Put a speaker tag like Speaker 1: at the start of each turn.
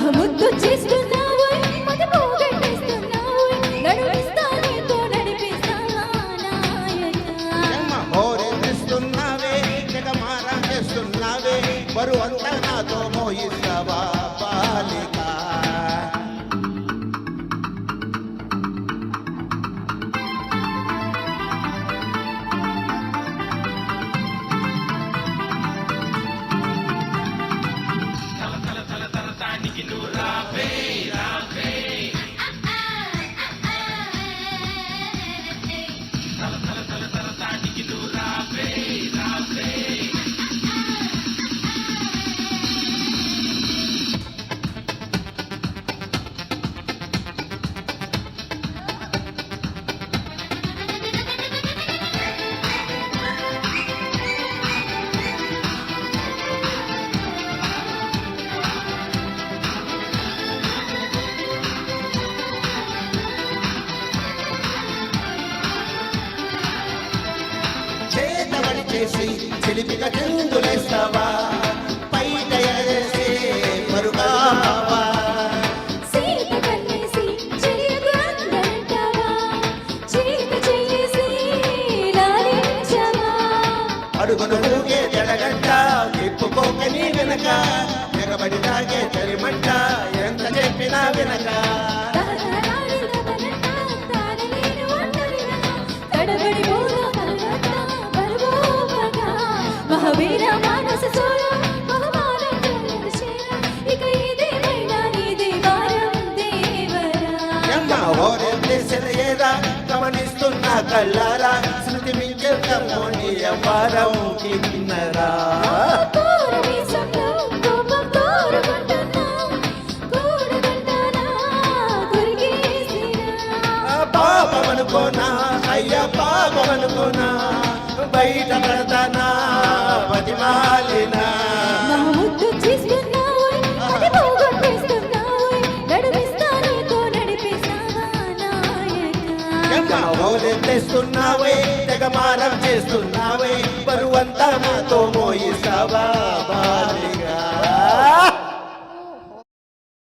Speaker 1: మహముద్దు చేస్తున్నావు మది పోగొట్టేస్తున్నావు నడుపిస్తా నీతో నడిపిస్తా నాయక
Speaker 2: ఓరే తెస్తున్నావే జగమారా చేస్తున్నావే బరువంతా నాతో మోయిస్తావా బాలిక చేసి చిలిపిగా చెందులేస్తావా పైట ఎగరేసి మరుగా
Speaker 1: సీత కన్నేసి చెయ్యకు అందరంటావా చీత చెయ్యేసి లాలించవా
Speaker 2: అడుగును ఊగే జడగంట తిప్పుకోక నీ వెనక ఎగబడి తాగే చలిమంట ఎంత చెప్పినా వినక
Speaker 1: మహావీర మానస సోయ మహమానం ఇక ఇదేమైనా నీదే వారం దేవరా
Speaker 2: ఓరేరా గమనిస్తున్నా కళ్ళారా శృతి మించెమ్మో నీ వారం కిన్నరా పాపమనుకోనా అయ్యా పాపమనుకోనా బయట పడతానా బతిమాలినా
Speaker 1: మహముద్దు చేస్తున్నావు అది పోగొట్టేస్తున్నావు నడిపిస్తా నీతో నడిపిస్తావా నాయక
Speaker 2: ఓరెత్తేస్తున్నావే తెగమారం చేస్తున్నావే బరువంతా నాతో మోయిస్తావా బాలే